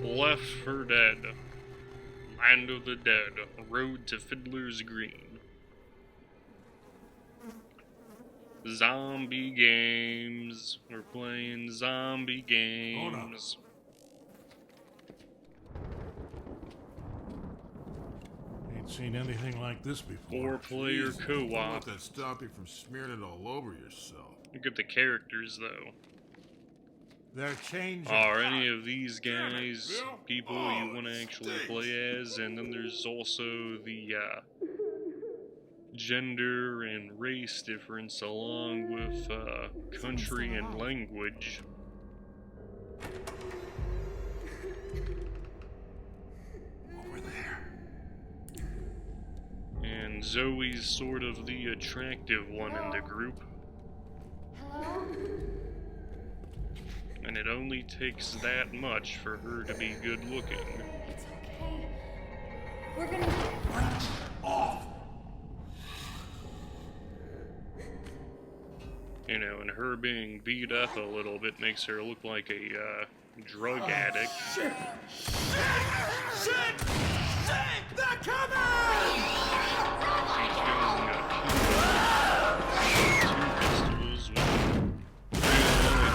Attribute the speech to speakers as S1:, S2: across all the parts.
S1: Left 4 Dead. Land of the Dead. Road to Fiddler's Green. Zombie games. We're playing zombie games.
S2: Ain't seen anything like this before.
S1: 4-player co-op.
S3: Let that stop you from smearing it all over yourself.
S1: Look at the characters, though.
S2: They're changing.
S1: Are any of these guys people you want to actually play as? And then there's also the gender and race difference along with country and language.
S3: Over there.
S1: And Zoe's sort of the attractive one in the group.
S4: Hello?
S1: And it only takes that much for her to be good looking.
S4: It's okay. We're gonna get
S3: Off!
S1: You know, and her being beat up a little bit makes her look like a drug addict.
S3: Shit! They're coming!
S1: She's using two pistols with very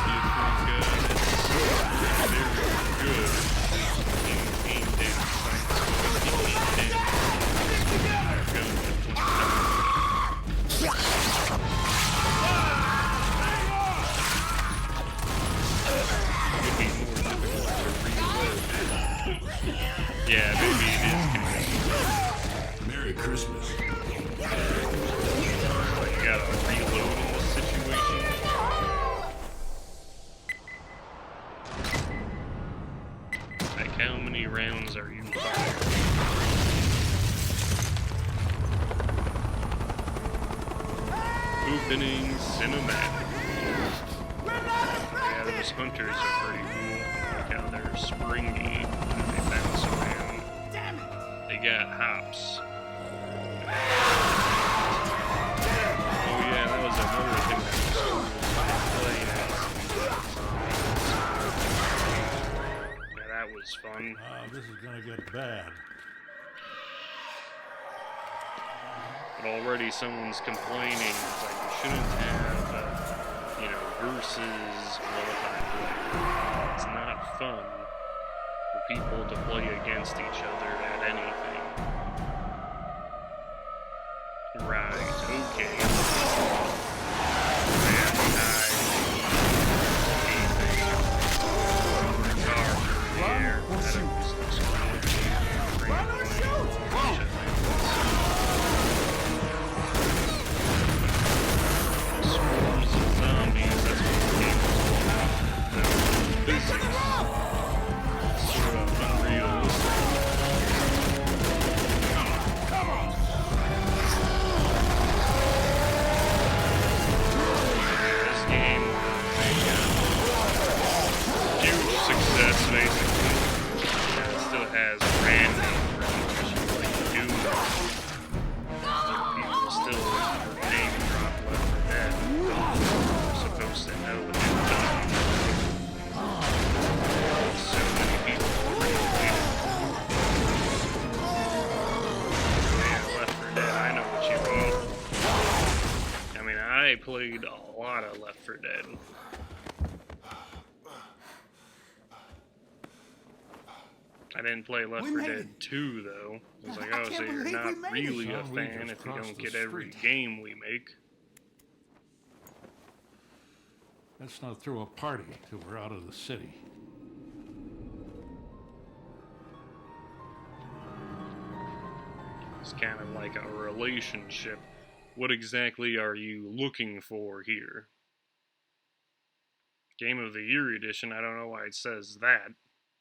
S1: good being aimed at yeah, maybe it is.
S3: Merry Christmas.
S1: You gotta reload in this situation. Like, how many rounds are you firing? Opening cinematic. Yeah, those hunters are pretty cool. Like how they're springy and they bounce around. They got hops. Oh yeah, that was another thing that was cool. Yeah, that was fun.
S2: This is gonna get bad.
S1: But already someone's complaining. It's like you shouldn't have, you know, versus multiplayer. It's not fun for people to play against each other at anything. Right, okay. Man, nice. Swarms of zombies, that's what the game was all about. Physics. Sort of unrealistic. This game was a huge success, basically. It still has brand name recognition like Doom. People still name drop Left 4 Dead. They're supposed to know what they've done. So many people really do. Man, Left 4 Dead, I know what you mean. I mean, I played a lot of Left 4 Dead. I didn't play Left 4 Dead 2, though. I was like, oh, so you're not really a fan if you don't get every game we make.
S2: Let's not throw a party till we're out of the city.
S1: It's kind of like a relationship. What exactly are you looking for here? Game of the Year edition, I don't know why it says that.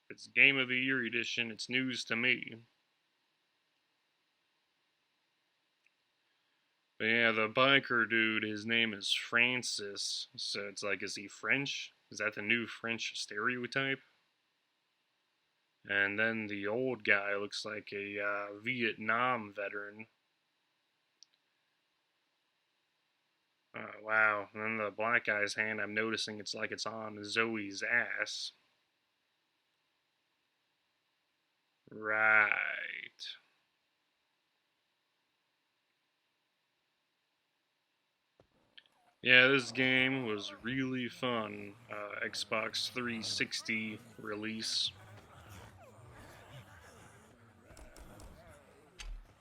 S1: If it's Game of the Year edition, it's news to me. But yeah, the biker dude, his name is Francis. So it's like, is he French? Is that the new French stereotype? And then the old guy looks like a Vietnam veteran. Oh, wow. And then the black guy's hand, I'm noticing it's like it's on Zoe's ass. Right. Yeah, this game was really fun. Xbox 360 release.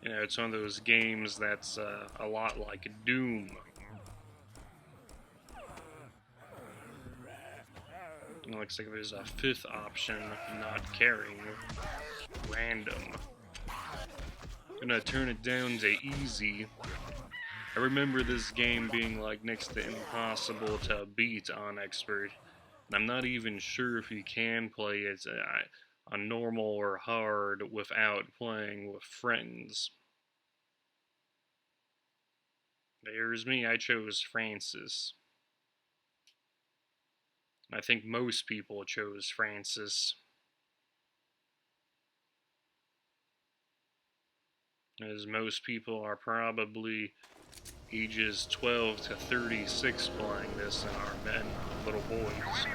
S1: You know, it's one of those games that's a lot like Doom. It looks like there's a fifth option, not caring. Random. Gonna turn it down to easy. I remember this game being like next to impossible to beat on expert. And I'm not even sure if you can play it on normal or hard without playing with friends. There's me, I chose Francis. I think most people chose Francis. As most people are probably ages 12 to 36 playing this and are men, little boys.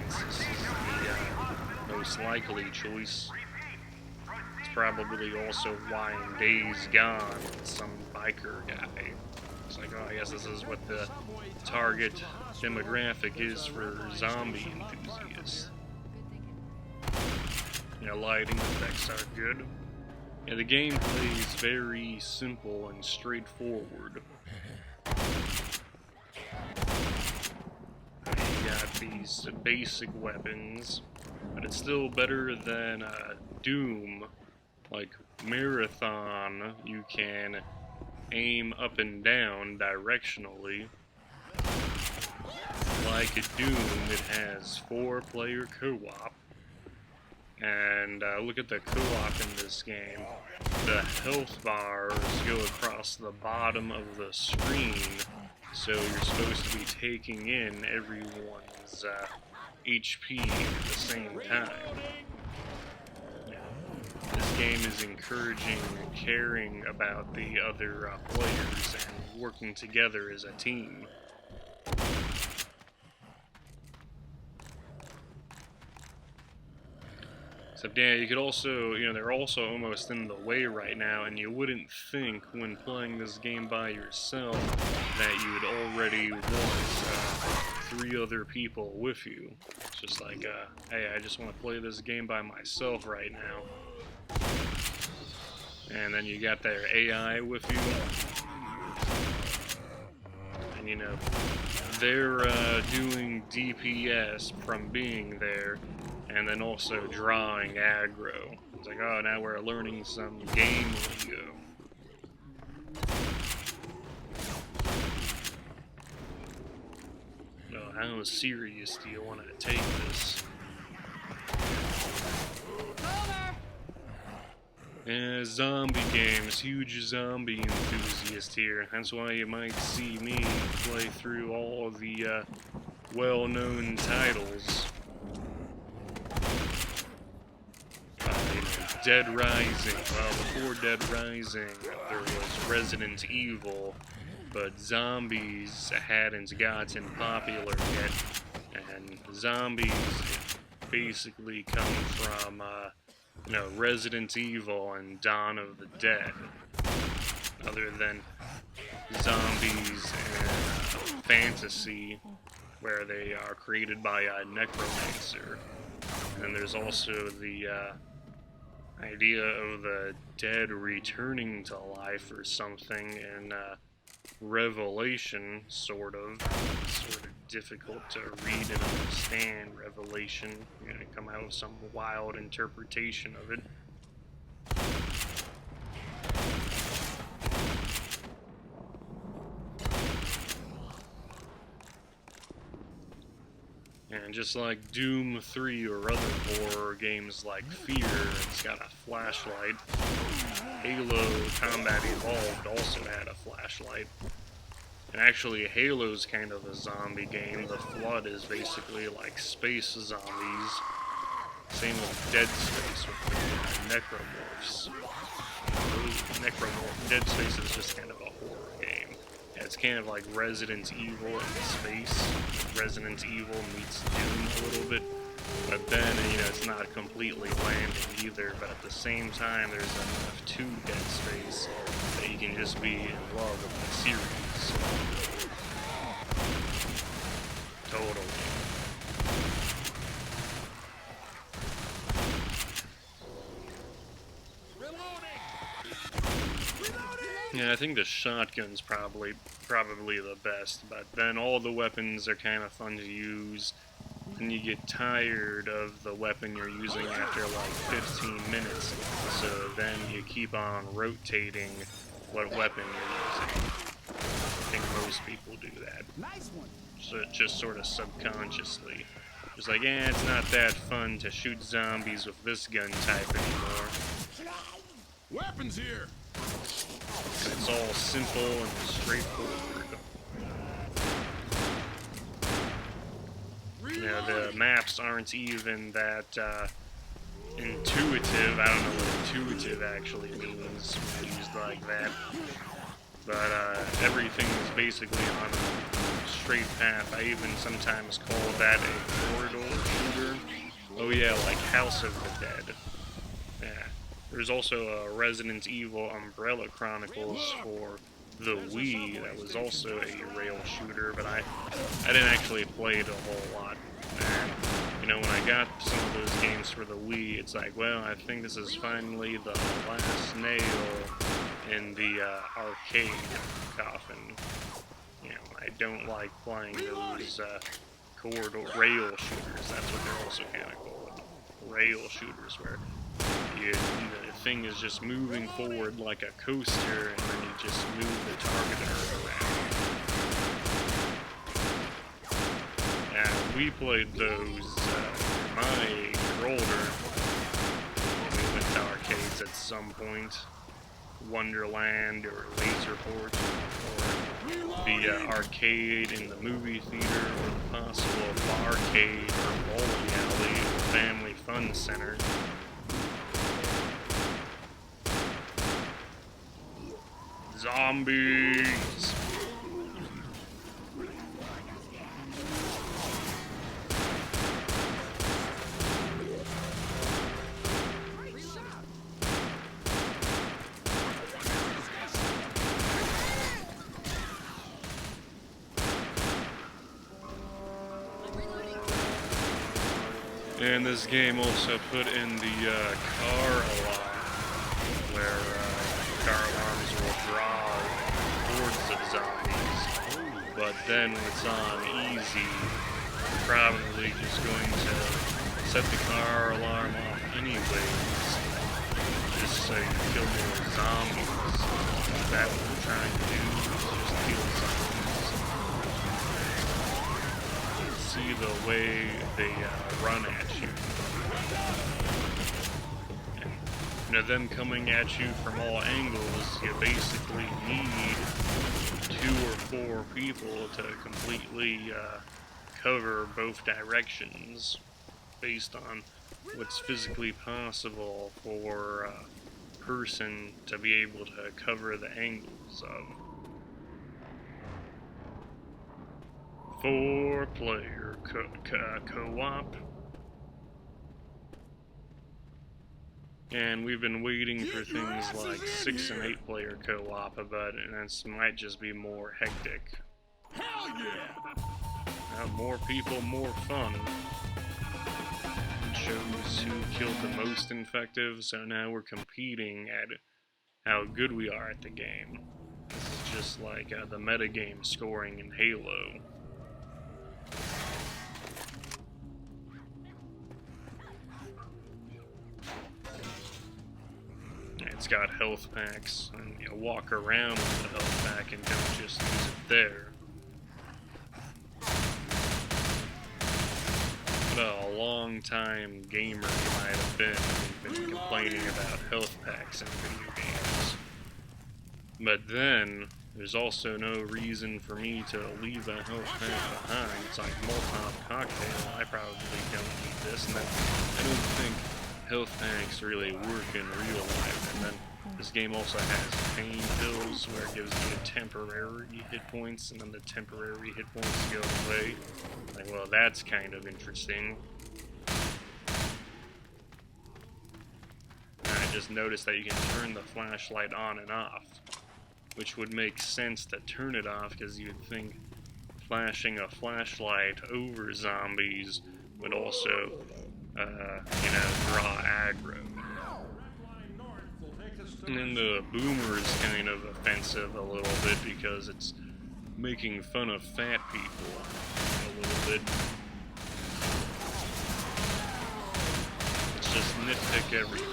S1: This is the most likely choice. It's probably also why in Days Gone, some biker guy. It's like, oh, I guess this is what the target demographic is for zombie enthusiasts. You know, lighting effects are good. Yeah, the gameplay is very simple and straightforward. You got these basic weapons, but it's still better than Doom. Like Marathon, you can aim up and down directionally. Like a Doom, it has 4-player co-op. And look at the co-op in this game. The health bars go across the bottom of the screen, so you're supposed to be taking in everyone's HP at the same time. This game is encouraging caring about the other players and working together as a team. Except, yeah, you could also, you know, they're also almost in the way right now, and you wouldn't think when playing this game by yourself that you would already want 3 other people with you. It's just like, hey, I just want to play this game by myself right now. And then you got their AI with you. And, you know, they're doing DPS from being there. And then also drawing aggro. It's like, oh, now we're learning some game lingo. Oh, how serious do you want to take this? Yeah, zombie games, huge zombie enthusiast here. That's why you might see me play through all of the well-known titles. Dead Rising. Well, before Dead Rising, there was Resident Evil, but zombies hadn't gotten popular yet, and zombies basically come from, you know, Resident Evil and Dawn of the Dead. Other than zombies and fantasy, where they are created by a necromancer. And there's also the idea of the dead returning to life or something in Revelation, sort of difficult to read and understand Revelation. You're gonna come out with some wild interpretation of it. And just like Doom 3 or other horror games like Fear, it's got a flashlight. Halo Combat Evolved also had a flashlight. And actually, Halo's kind of a zombie game. The Flood is basically like space zombies. Same with Dead Space with the necromorphs. Dead Space is just kind of a horror game. It it's kind of like Resident Evil in space. Resident Evil meets Doom a little bit. But then, you know, it's not completely landing either, but at the same time, there's enough to Dead Space that you can just be in love with the series. Totally. Yeah, I think the shotgun's probably the best, but then all the weapons are kind of fun to use. And you get tired of the weapon you're using after like 15 minutes, so then you keep on rotating what weapon you're using. I think most people do that. So just sort of subconsciously. It's like, it's not that fun to shoot zombies with this gun type anymore.
S3: Weapons here!
S1: It's all simple and straightforward. You know, the maps aren't even that intuitive. I don't know what intuitive actually means when used like that. But everything is basically on a straight path. I even sometimes call that a corridor shooter. Oh yeah, like House of the Dead. Yeah. There's also a Resident Evil Umbrella Chronicles for the Wii that was also a rail shooter, but I didn't actually play it a whole lot. And, you know, when I got some of those games for the Wii, it's like, well, I think this is finally the last nail in the arcade coffin. You know, I don't like playing those corridor rail shooters. That's what they're also kind of called. Rail shooters, where the thing is just moving forward like a coaster, and then you just move the targeter around. And we played those my age or older. We went to arcades at some point. Wonderland or Laserport, or the arcade in the movie theater, or the possible barcade or bowling alley or family fun center. Zombies! And this game also put in the car alarm, where car alarms will draw hordes of zombies. But then when it's on easy, you're probably just going to set the car alarm off anyways, just so you kill more zombies. Is that what we're trying to do? Just kill zombies. See the way they run at you. And, you know, them coming at you from all angles, you basically need 2 or 4 people to completely cover both directions based on what's physically possible for a person to be able to cover the angles of. 4-player co-op. And we've been waiting for things like 6 and 8-player co-op, but this might just be more hectic.
S3: Hell yeah!
S1: More people, more fun. It shows who killed the most infective, so now we're competing at how good we are at the game. This is just like the metagame scoring in Halo. It's got health packs, and you walk around with the health pack and don't just use it there. What a long-time gamer you might have been complaining about health packs in video games. But then, there's also no reason for me to leave that health pack behind. It's like Molotov cocktail. I probably don't need this, and I don't think health packs really work in real life. And then this game also has pain pills where it gives you temporary hit points, and then the temporary hit points go away. Like, well, that's kind of interesting. And I just noticed that you can turn the flashlight on and off, which would make sense to turn it off, because you'd think flashing a flashlight over zombies would also, draw aggro. And then the boomer is kind of offensive a little bit because it's making fun of fat people a little bit. It's just nitpick everything.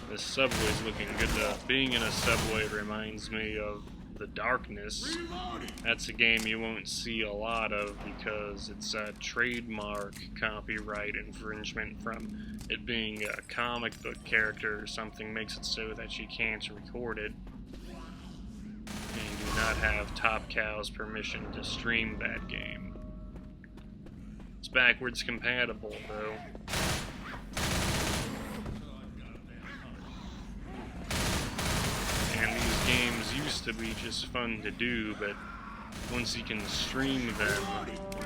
S1: This subway's looking good though. Being in a subway reminds me of The Darkness. That's a game you won't see a lot of because it's a trademark copyright infringement from it being a comic book character or something, makes it so that you can't record it. And you do not have Top Cow's permission to stream that game. It's backwards compatible though. And these games used to be just fun to do, but once you can stream them,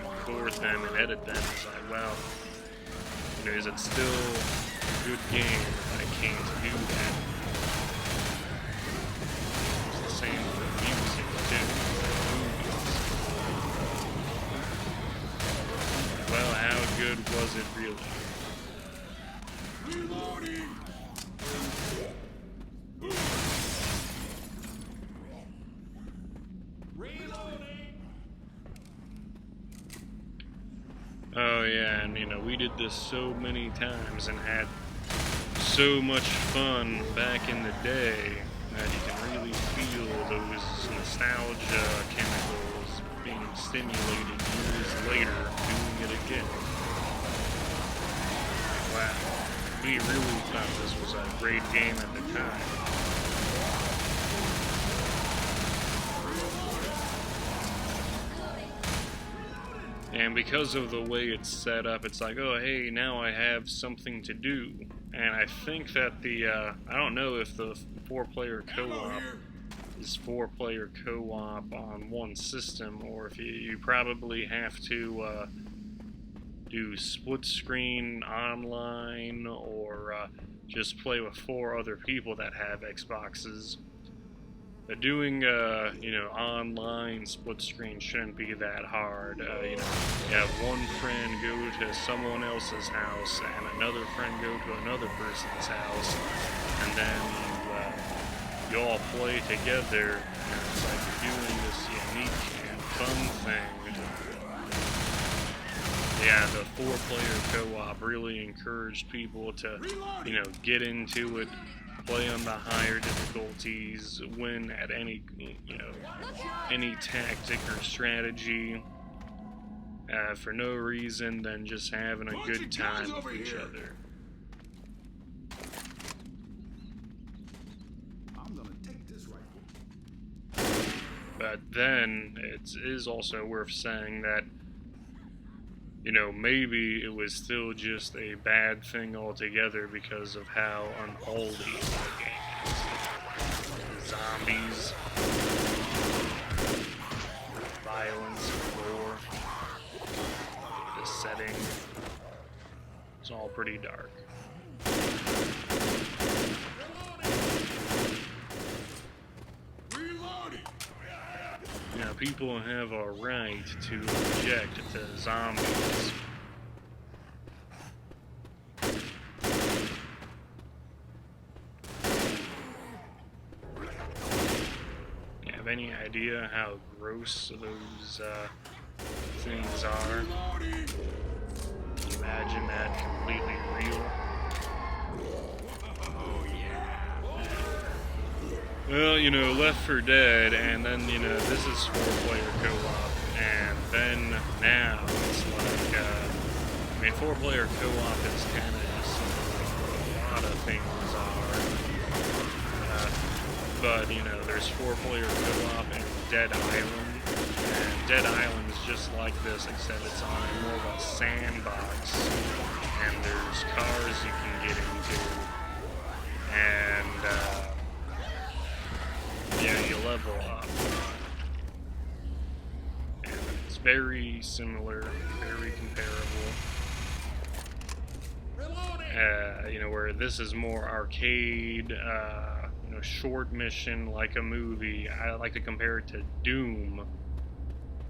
S1: record them, and edit them, it's like, well, is it still a good game if I can't do that? It's the same with music, too, movies. Well, how good was it really?
S3: Reloading!
S1: Oh yeah, and we did this so many times and had so much fun back in the day that you can really feel those nostalgia chemicals being stimulated years later, doing it again. Wow, we really thought this was a great game at the time. And because of the way it's set up, it's like, oh, hey, now I have something to do. And I think that I don't know if the 4-player co-op is 4-player co-op on one system, or if you probably have to do split screen online, or just play with 4 other people that have Xboxes. But doing, online split screen shouldn't be that hard. You have one friend go to someone else's house and another friend go to another person's house, and then you all play together, and it's like you're doing this unique and fun thing. Yeah, the 4-player co-op really encouraged people to, get into it, play on the higher difficulties, win at any tactic or strategy, for no reason than just having a good time with each other.
S3: I'm gonna take this rifle.
S1: But then it is also worth saying that maybe it was still just a bad thing altogether because of how unholy the game is. Zombies, violence, gore, the setting, it's all pretty dark. People have a right to object to zombies. You have any idea how gross those things are? Imagine that completely real. Well, Left 4 Dead, and then, this is 4-player co-op, and then now it's like, 4-player co-op is kind of just like a lot of things are. but you know, there's 4-player co-op and Dead Island. And Dead Island is just like this, except it's on more of a sandbox, and there's cars you can get into, and yeah, you level up. And it's very similar, very comparable. You know, where this is more arcade, you know, short mission like a movie. I like to compare it to Doom,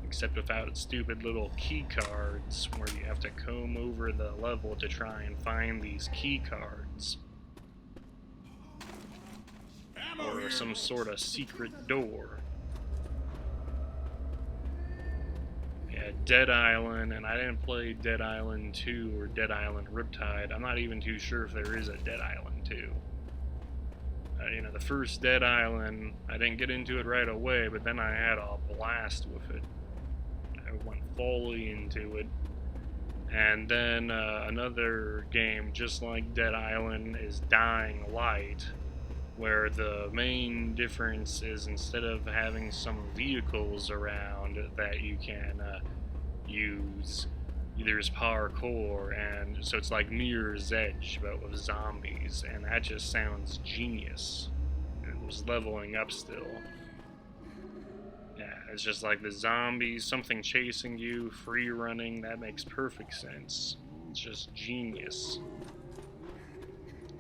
S1: except without its stupid little key cards, where you have to comb over the level to try and find these key cards. Or some sort of secret door. Yeah, Dead Island, and I didn't play Dead Island 2 or Dead Island Riptide. I'm not even too sure if there is a Dead Island 2. You know, the first Dead Island, I didn't get into it right away, but then I had a blast with it. I went fully into it. And then another game just like Dead Island is Dying Light, where the main difference is instead of having some vehicles around that you can use, there's parkour, and so it's like Mirror's Edge but with zombies, and that just sounds genius. And there's leveling up still. Yeah, it's just like the zombies, something chasing you, free running, that makes perfect sense. It's just genius.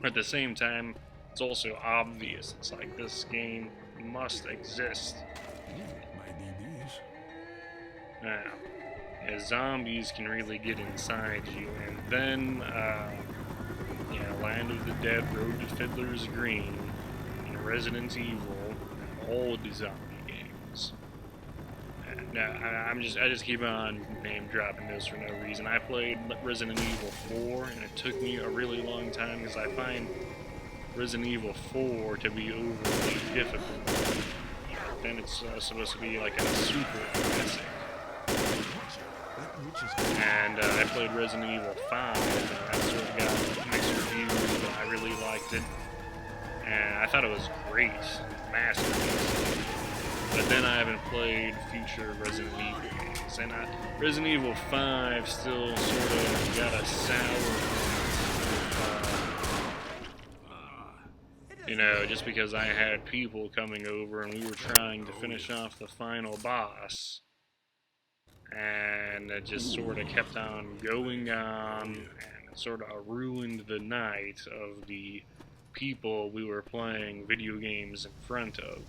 S1: At the same time, it's also obvious. It's like this game must exist.
S3: My DBs.
S1: Now, yeah, zombies can really get inside you, and then, yeah, Land of the Dead, Road to Fiddler's Green, and Resident Evil, and all the zombie games. Now, I just keep on name dropping this for no reason. I played Resident Evil 4, and it took me a really long time because I find Resident Evil 4 to be overly difficult. Then it's supposed to be like a super classic. And I played Resident Evil 5, and I sort of got mixed reviews, but I really liked it. And I thought it was great, masterpiece. But then I haven't played future Resident Evil games, and Resident Evil 5 still sort of got a sour. You know, just because I had people coming over and we were trying to finish off the final boss, and it just sort of kept on going on, and it sort of ruined the night of the people we were playing video games in front of.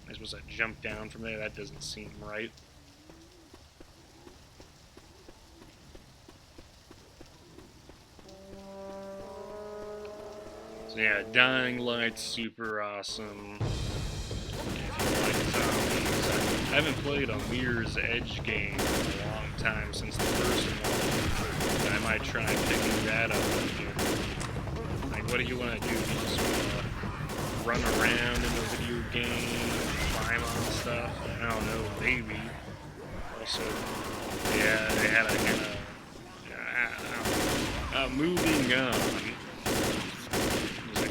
S1: I suppose I jumped down from there, that doesn't seem right. So yeah, Dying Light's super awesome. If you like zombies. I haven't played a Mirror's Edge game in a long time since the first one. But I might try picking that up again. Like, what do you want to do? You just want to run around in the video game, climb on stuff? I don't know, maybe. Also, yeah, they had a kind of... moving on.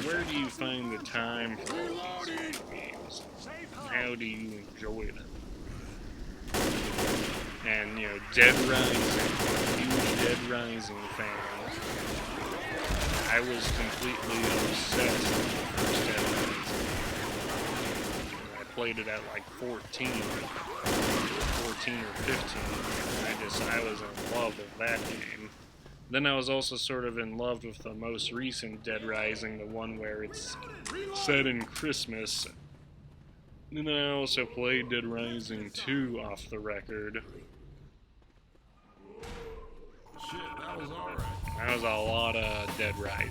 S1: Where do you find the time for all these games? How do you enjoy them? And, you know, Dead Rising, huge Dead Rising fan. I was completely obsessed with the first Dead Rising. I played it at like 14 or 15. I was in love with that game. Then I was also sort of in love with the most recent Dead Rising, the one where it's set in Christmas. And then I also played Dead Rising 2 off the record.
S3: Shit, that was alright.
S1: That was a lot of Dead Rising.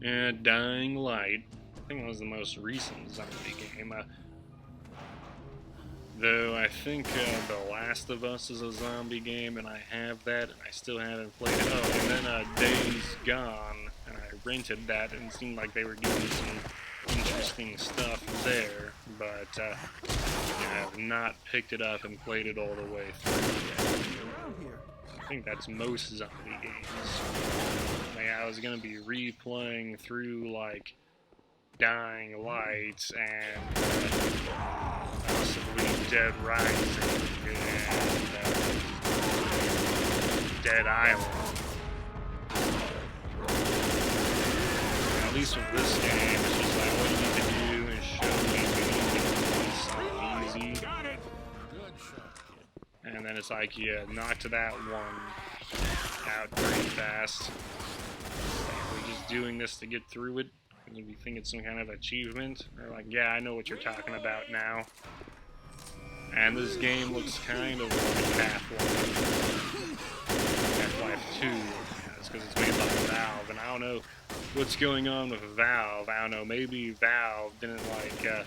S1: Yeah, Dying Light. I think that was the most recent zombie game. Though I think The Last of Us is a zombie game, and I have that, and I still haven't played it. Oh, and then Days Gone, and I rented that, and it seemed like they were doing some interesting stuff there, but I have not picked it up and played it all the way through yet.
S3: Around here.
S1: I think that's most zombie games. Like, I was gonna be replaying through like Dying Light and possibly Dead Rising and Dead Island. And at least with this game, it's just like all you need to do is show me easy. And then it's like, yeah, knock to that one out pretty fast. We're just doing this to get through it. And you think it's some kind of achievement. Or like, yeah, I know what you're talking about now. And this game looks kind of like Half-Life 2. That's because it's made by Valve. And I don't know what's going on with Valve. I don't know, maybe Valve didn't like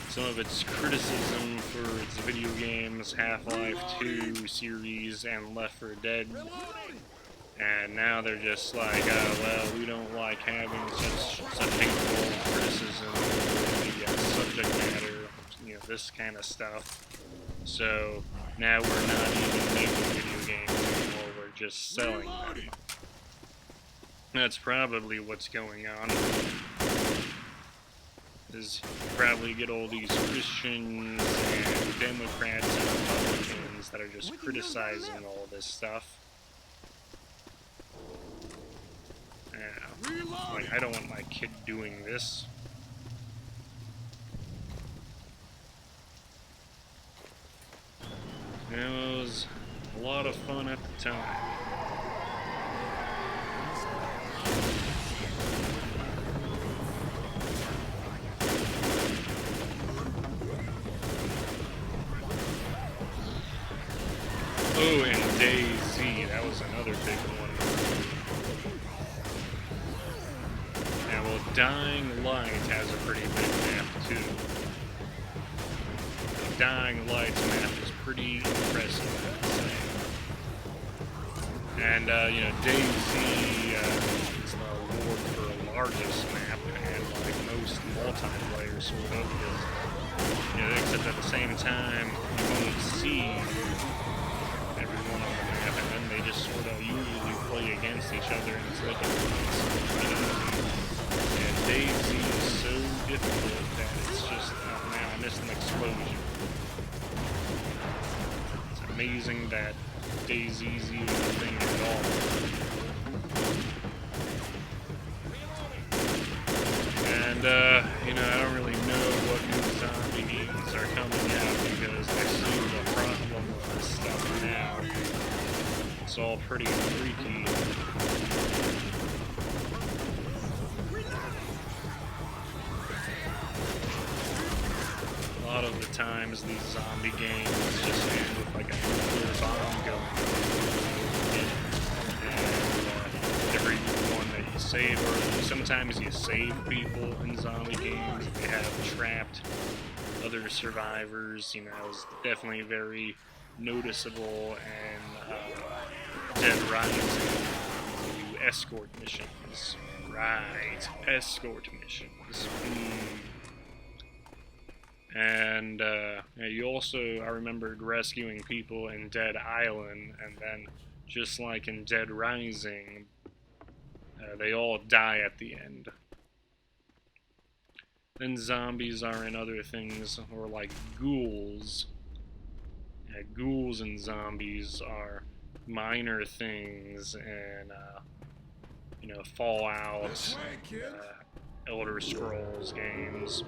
S1: some of its criticism for its video games, Half-Life 2 series and Left 4 Dead. And now they're just like, oh, well, we don't like having such hateful criticism of the subject matter, you know, this kind of stuff. So now we're not even making video games anymore, we're just selling them. That's probably what's going on. Is probably get all these Christians and Democrats and Republicans that are just criticizing all this stuff. Yeah. Like, I don't want my kid doing this. It was a lot of fun at the time. Oh, and DayZ, that was another big one. Yeah, well, Dying Light has a pretty big map, too. The Dying Light's map is pretty impressive, I'd say. And, you know, DayZ is the award for largest map, and like most multiplayer sort of is, you know, except at the same time, you won't see everyone on the map, and then they just sort of usually play against each other, and it's like and DayZ is so difficult that it's just, oh man, I missed an explosion. It's amazing that DayZ's even a thing at all. And, you know, I don't really know what new zombie games are coming out because I see the problem with this stuff now. It's all pretty freaky. A lot of the times these zombie games just end with like a nuclear bomb going and every one that you save, or sometimes you save people in zombie games, they have trapped other survivors, you know, it's definitely very noticeable. And Dead Rising, you escort missions. Right, escort missions. And yeah, you also, I remembered rescuing people in Dead Island, and then just like in Dead Rising, they all die at the end. Then zombies are in other things, or like ghouls. Yeah, ghouls and zombies are minor things in, you know, Fallout, Elder Scrolls games.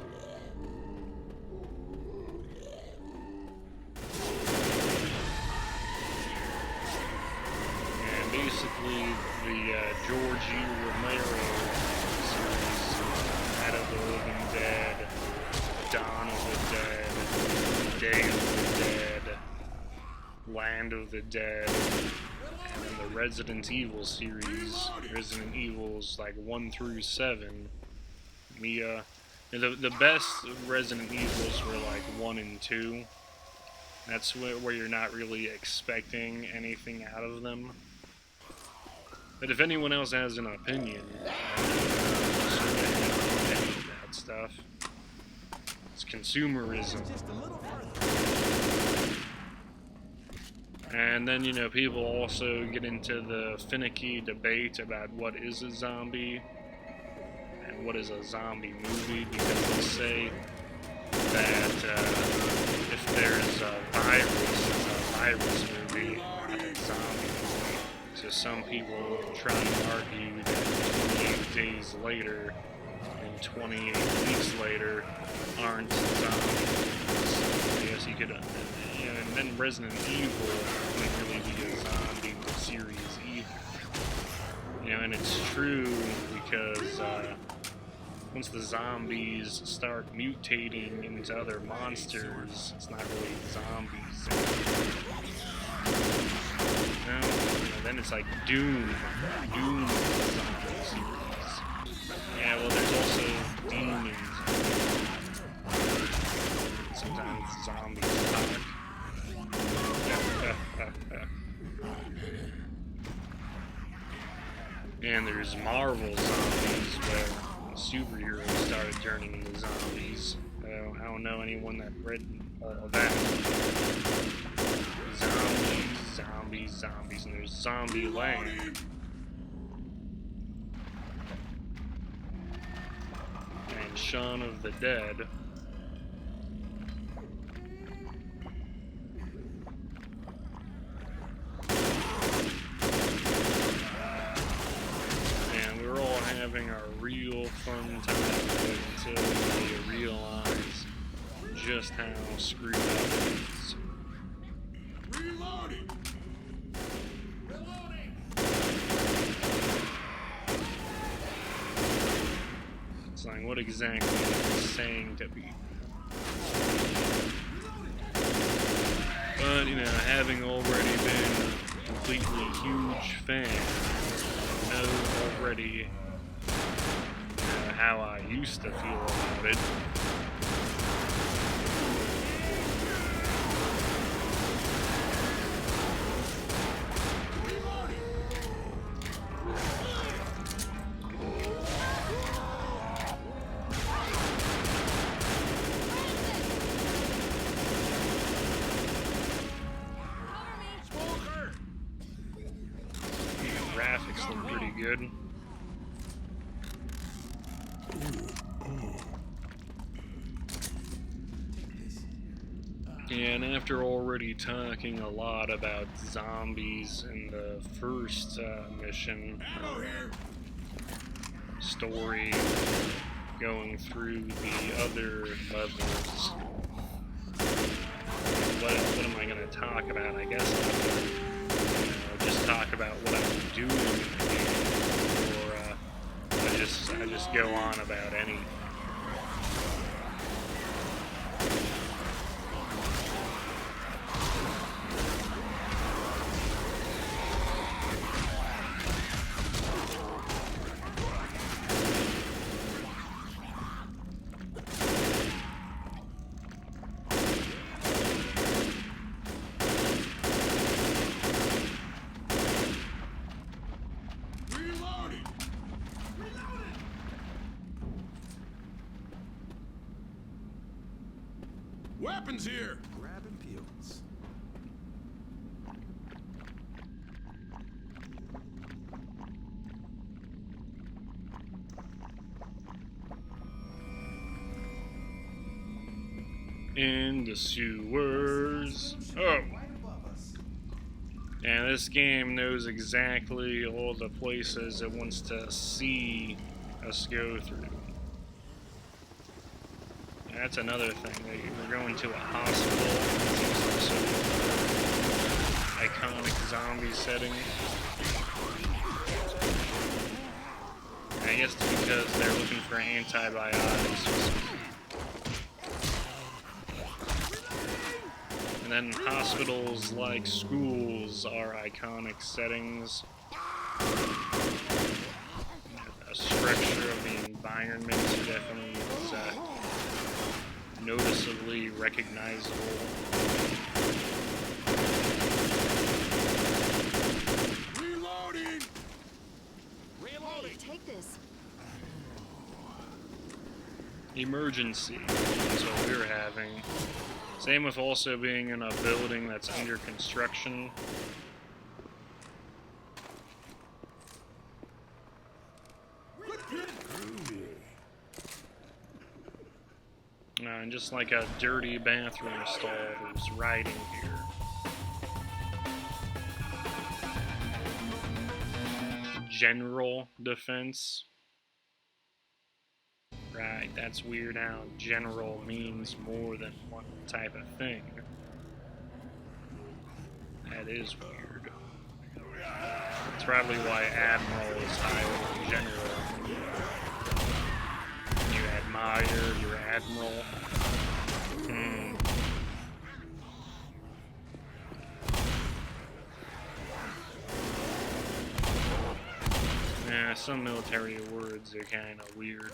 S1: And basically, the George E. Romero series, Night of the Living Dead, Dawn of the Dead, Day of the Dead, Land of the Dead, and then the Resident Evil series, Resident Evils like 1 through 7. The best Resident Evils were like 1 and 2. That's where you're not really expecting anything out of them. But if anyone else has an opinion, that stuff. It's consumerism. And then, you know, people also get into the finicky debate about what is a zombie and what is a zombie movie, because they say that if there's a virus, it's a virus movie, not a zombie movie. So some people try to argue that 28 days later and 28 weeks later aren't zombies. I guess you could, you know, and then Resident Evil wouldn't really be a zombie series either. You know, and it's true because once the zombies start mutating into other monsters, it's not really zombies anymore. No, then it's like Doom. Doom is a zombie series. Yeah, well, there's also demons. Sometimes zombies talk. And there's Marvel zombies where superheroes started turning into zombies. I don't know anyone that read all of that. Zombies, and there's Zombie Land. And Shaun of the Dead. And we were all having our real fun time until we realize just how screwed up it is.
S3: Reloading!
S1: It's like, what exactly is it saying to be? But, you know, having already been a completely huge fan, I know already how I used to feel about it. Graphics look pretty good. And after already talking a lot about zombies in the first mission, story, going through the other levels, what am I going to talk about? I guess I'll just talk about what I'm doing in the game, or I just go on about anything.
S3: Weapons here!
S5: Grabbing peels.
S1: In the sewers. Oh! And this game knows exactly all the places it wants to see us go through. That's another thing. We're going to a hospital. It seems like some iconic zombie setting. I guess it's because they're looking for antibiotics. And then hospitals, like schools, are iconic settings. The structure of the environment definitely is noticeably recognizable.
S3: Reloading!
S4: Hey, take this.
S1: Emergency is what we're having. Same with also being in a building that's under construction. And just like a dirty bathroom stall, there's writing here. General defense. Right, that's weird how general means more than one type of thing. That is weird. That's probably why admiral is higher than general. You admire your admiral. Yeah, some military words are kind of weird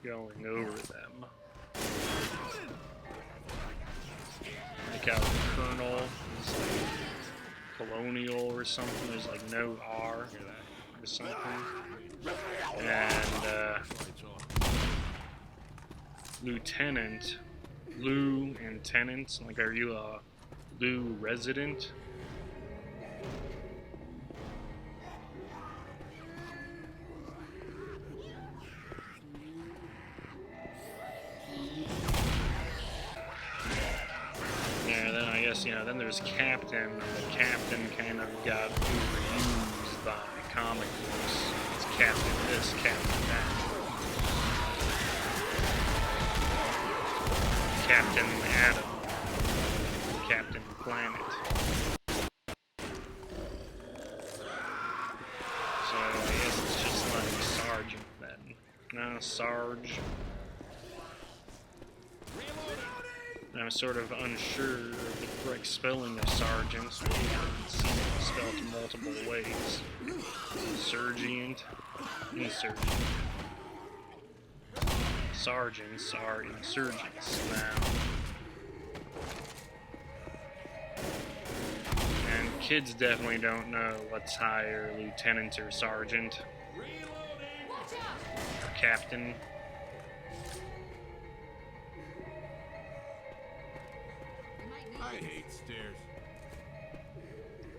S1: going over them. Like how colonel is like colonial or something, there's like no R or something. And lieutenant, Lou and tenant, like are you a Lou resident? Then there's Captain. The Captain kind of got overused by comic books. It's Captain this, Captain that. Captain Atom. Captain Planet. So I guess it's just like Sergeant then. No, Sarge. I'm sort of unsure of the correct spelling of sergeant. It's spelled multiple ways. Sergeant, insurgent. Sergeants are insurgents now. And kids definitely don't know what's higher, lieutenant or sergeant. Or captain.
S3: I hate stairs.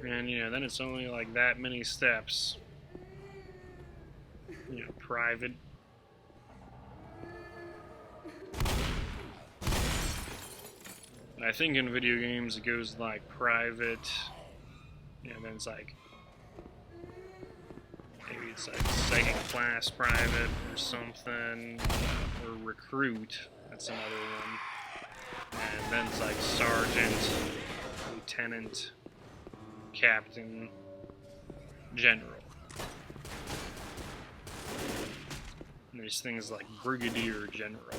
S1: And, then it's only like that many steps. Private. And I think in video games it goes like private, and then it's like, maybe it's like second class private or something, or recruit, that's another one. And then it's like sergeant, lieutenant, captain, general. And there's things like brigadier general.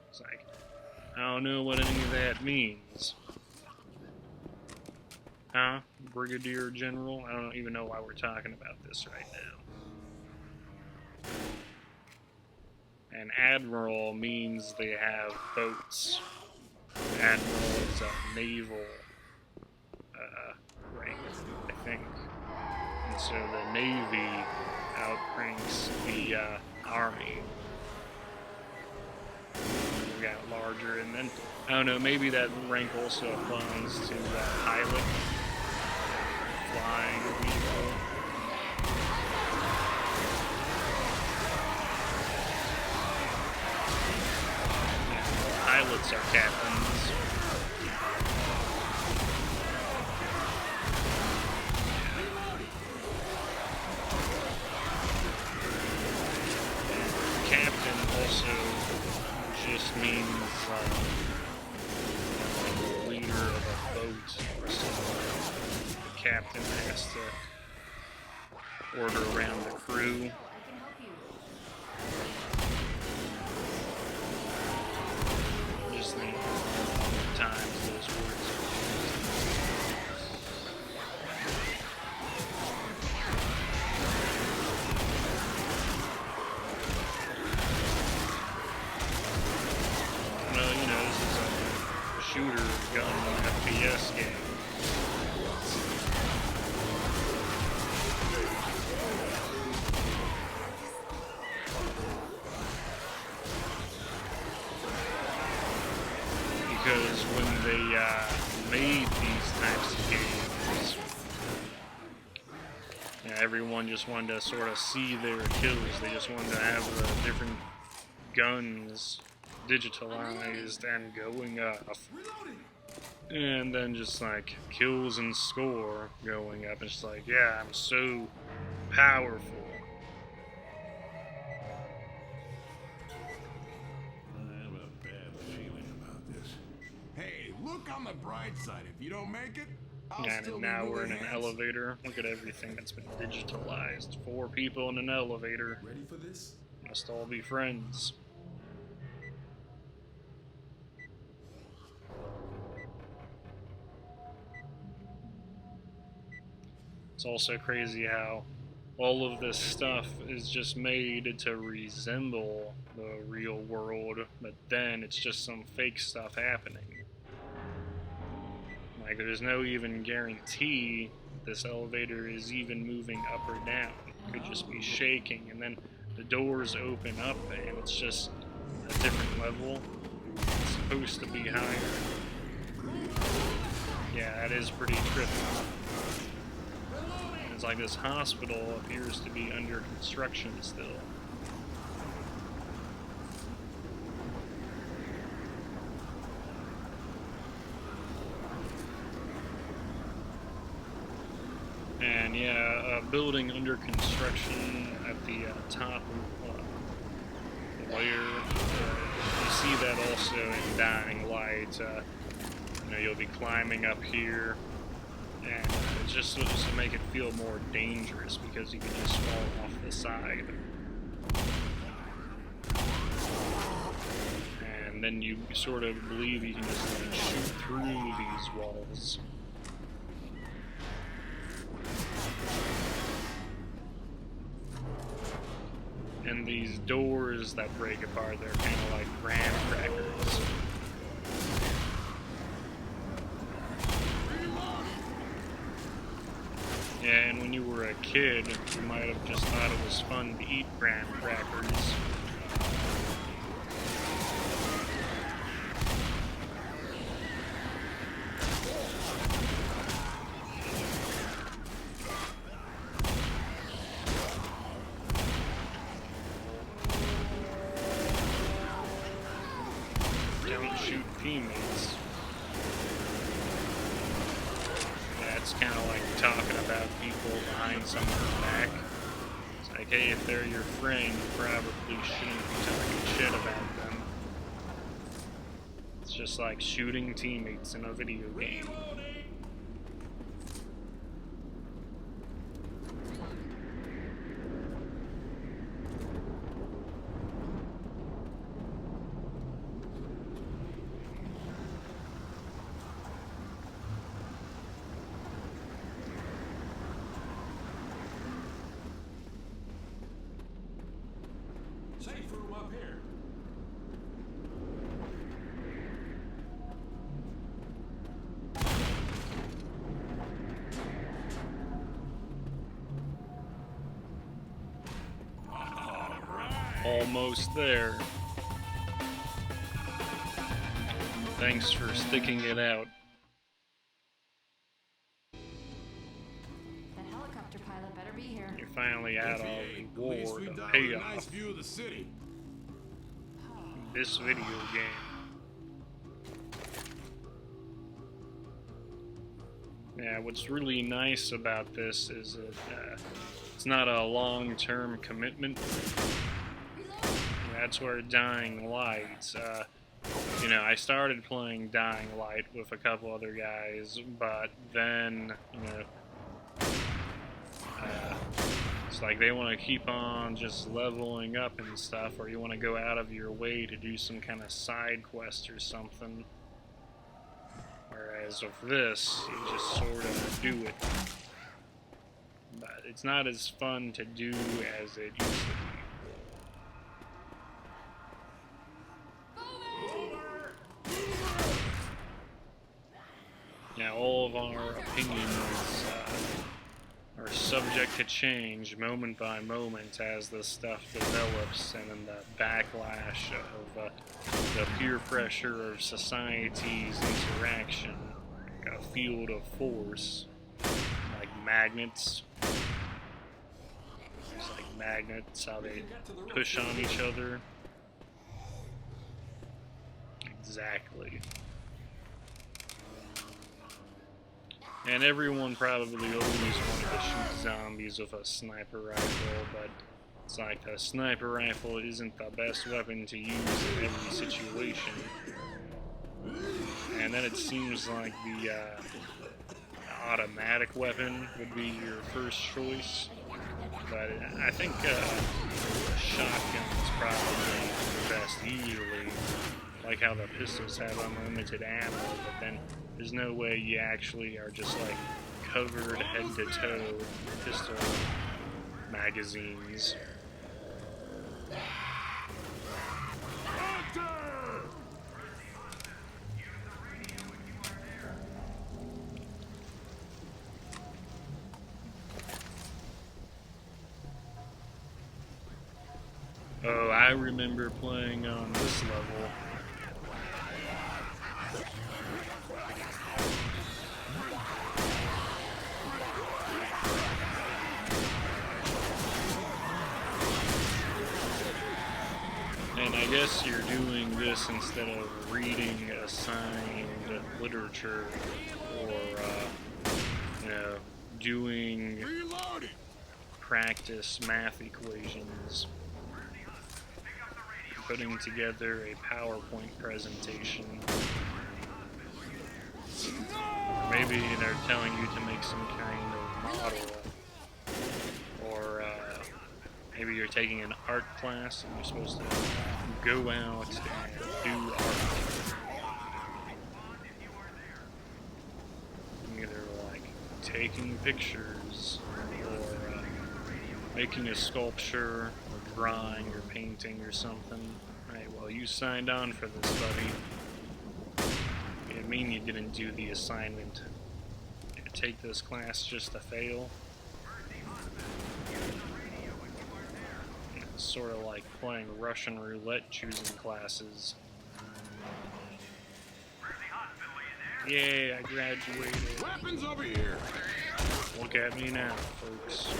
S1: It's like, I don't know what any of that means. Huh? Brigadier general? I don't even know why we're talking about this right now. And admiral means they have boats. Admiral is a naval rank, I think. And so the Navy outranks the Army. We got larger, and then, I don't know, maybe that rank also applies to pilot, flying vehicle. Pilots are captains. Captain also just means like leader of a boat or something. The captain has to order around the crew. Just think times those words are used. Well, this is a shooter gun FPS game. they made these types of games, everyone just wanted to sort of see their kills. They just wanted to have the different guns digitalized and going off. And then just like kills and score going up. It's like, yeah, I'm so powerful.
S3: I have a bad feeling about this. Hey, look on the bright side. If you don't make it, I'll still
S1: And
S3: be
S1: now we're in
S3: moving
S1: an
S3: hands.
S1: elevator. Look at everything that's been digitalized. 4 people in an elevator.
S3: Ready for this?
S1: Must all be friends. It's also crazy how all of this stuff is just made to resemble the real world, but then it's just some fake stuff happening. Like, there's no even guarantee this elevator is even moving up or down. It could just be shaking, and then the doors open up, and it's just a different level. It's supposed to be higher. Yeah, that is pretty trippy. It's like this hospital appears to be under construction still. And yeah, a building under construction at the top of the layer. You see that also in Dying Light. You know, you'll be climbing up here, and it's just to make it feel more dangerous because you can just fall off the side. And then you sort of believe you can just like shoot through these walls. And these doors that break apart, they're kind of like graham crackers. Yeah, and when you were a kid, you might have just thought it was fun to eat graham crackers. Don't shoot teammates. That's kind of like talking about people behind someone's back. It's like, hey, if they're your friend, you probably shouldn't be talking shit about them. It's just like shooting teammates in a video game.
S3: Safe room up here.
S1: Almost there. Thanks for sticking it out.
S4: That helicopter pilot better be here.
S1: You finally had
S3: If he
S1: a
S3: ain't, at least
S1: reward,
S3: we
S1: a
S3: dialed a nice
S1: payoff.
S3: view of the city.
S1: This video game. Yeah, what's really nice about this is that it's not a long-term commitment. That's where Dying Light, you know, I started playing Dying Light with a couple other guys, but then, you know, it's like they want to keep on just leveling up and stuff, or you want to go out of your way to do some kind of side quest or something. Whereas with this, you just sort of do it. But it's not as fun to do as it used to be. Now, all of our opinions are subject to change moment by moment as this stuff develops, and in the backlash of the peer pressure of society's interaction, like a field of force, like magnets. It's like magnets, how they push on each other. Exactly. And everyone probably always wanted to shoot zombies with a sniper rifle, but it's like a sniper rifle isn't the best weapon to use in every situation. And then it seems like the automatic weapon would be your first choice. But I think shotgun's probably the best usually. Like how the pistols have unlimited ammo, but then there's no way you actually are just like covered head to toe with pistol magazines. Oh, I remember playing on this level. And I guess you're doing this instead of reading assigned literature or, doing practice math equations, putting together a PowerPoint presentation. Maybe they're telling you to make some kind of model, or maybe you're taking an art class and you're supposed to go out and do art. Either like taking pictures, or making a sculpture, or drawing, or painting, or something. Right, well, you signed on for this, buddy. It mean you didn't do the assignment. You take this class just to fail. It's sort of like playing Russian roulette, choosing classes. Yay, I graduated.
S3: Weapons over here.
S1: Look at me now, folks.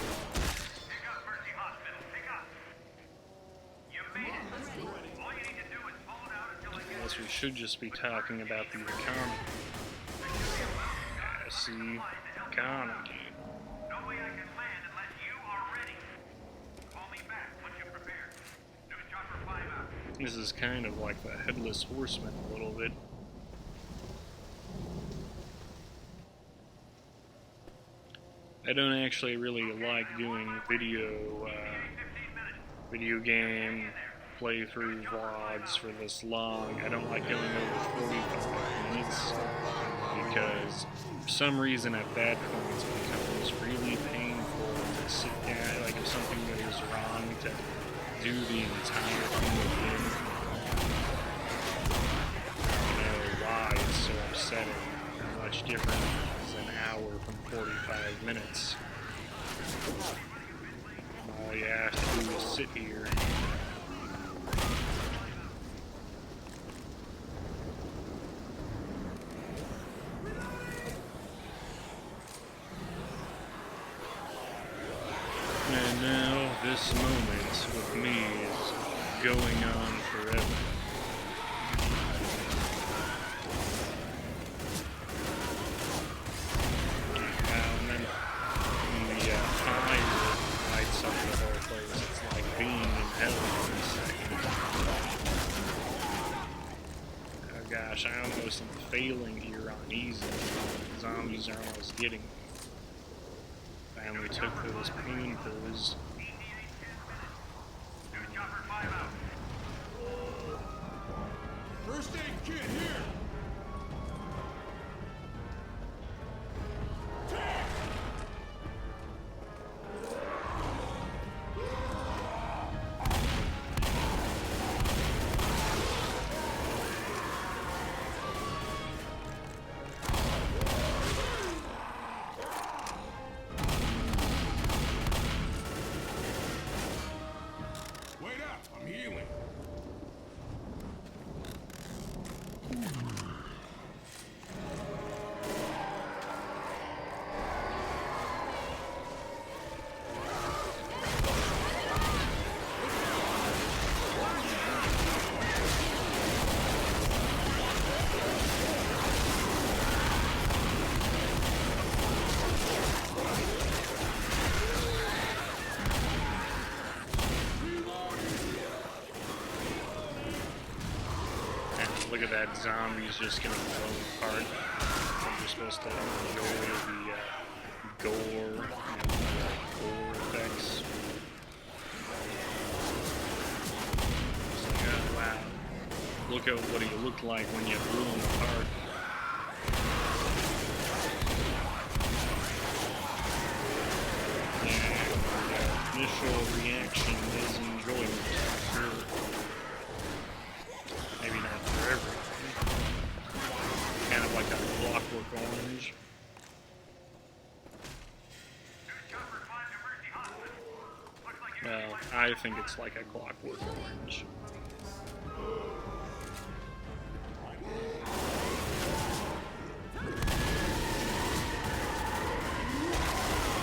S1: I guess we should just be talking about the economy. I see. Economy. This is kind of like the Headless Horseman a little bit. I don't actually really like doing video game playthrough vlogs for this long. I don't like going over 45 minutes because for some reason at that point it becomes really painful to sit down, like if something goes wrong, to do the entire thing again. You know why it's so upsetting, how much different is an hour from 45 minutes. All you have to do is sit here. And now this moment with me is going on forever. And then when the fire lights up the whole place, it's like being in hell for a second. Oh gosh, I almost am failing here on easy. Zombies are almost getting me. Finally took those pain pills.
S3: First aid kit here. I'm healing.
S1: Look at that, zombie's just gonna blow apart. I'm just supposed to enjoy the gore and gore effects. It's like, oh wow, look at what he looked like when you blew him apart. And initial reaction is enjoyment, sure. Maybe not for everything. Kind of like a Clockwork Orange. Well, I think it's like a Clockwork Orange.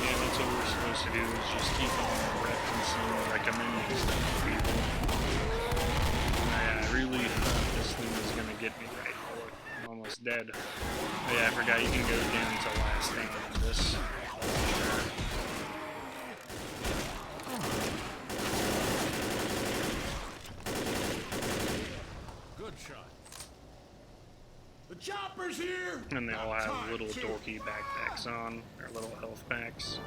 S1: Yeah, that's what we're supposed to do, is just keep on referencing and recommending stuff to people. I really thought this thing was gonna get me right. Look, I'm almost dead. Oh yeah, I forgot you can go down to last stand in this. Sure.
S3: Good shot. The chopper's here!
S1: And they all
S3: About
S1: have
S3: time,
S1: little
S3: too.
S1: dorky backpacks on, or little health packs.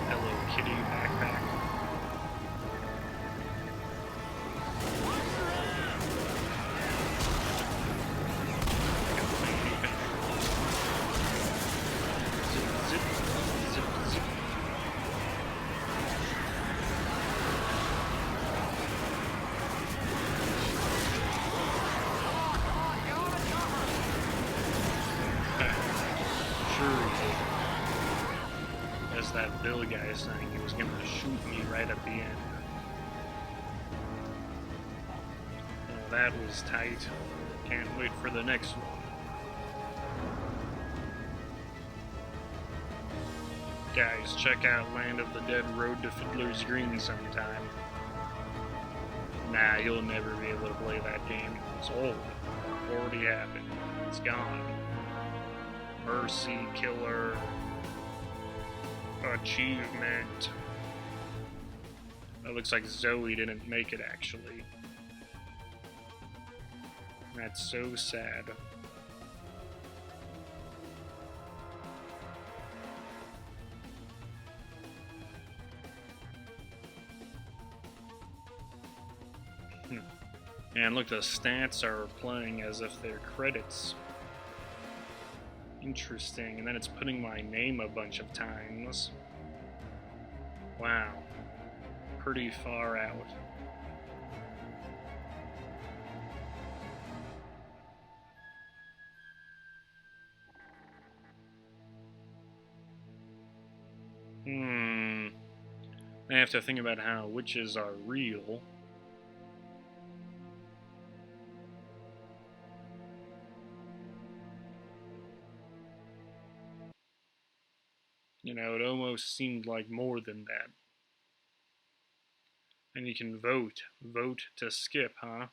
S1: Hello Kitty backpack. Zip, zip, zip. Sure he did. As that Bill guy saying he was going to shoot me right at the end. Well, that was tight. Can't wait for the next one. Guys, check out Land of the Dead Road to Fiddler's Green sometime. Nah, you'll never be able to play that game. It's old. Already happened. It's gone. Mercy Killer. Achievement. It looks like Zoe didn't make it, actually. That's so sad. And look, the stats are playing as if they're credits. Interesting. And then it's putting my name a bunch of times. Wow. Pretty far out. I have to think about how witches are real. You know, it almost seemed like more than that. And you can vote. Vote to skip, huh?